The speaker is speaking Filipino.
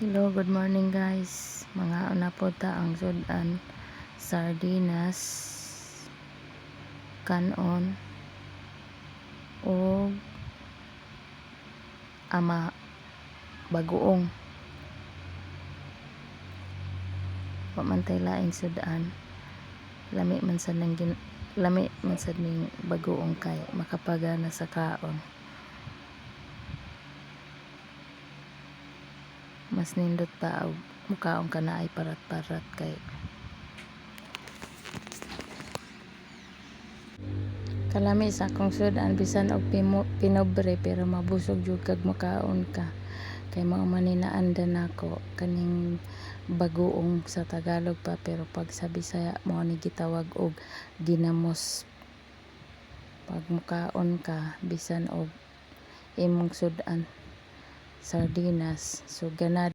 Hello, good morning guys. Mga una po ta ang sudan sardinas, kanon o ama bagoong. Pamantay laing sudan. Lami man sad ning bagoong kay makapagana sa kaon. Mas nindot pa og mukaon ka na ay parat-parat kay kalami sa akong sudan bisan og pinobre pero mabusog jud kag mukaon ka kay mao man ni naandan nako kaning bagoong sa Tagalog pa pero pag sa Bisaya mao ni gitawag og ginamos. Pag mukaon ka bisan og imong sudan sardinas so ganad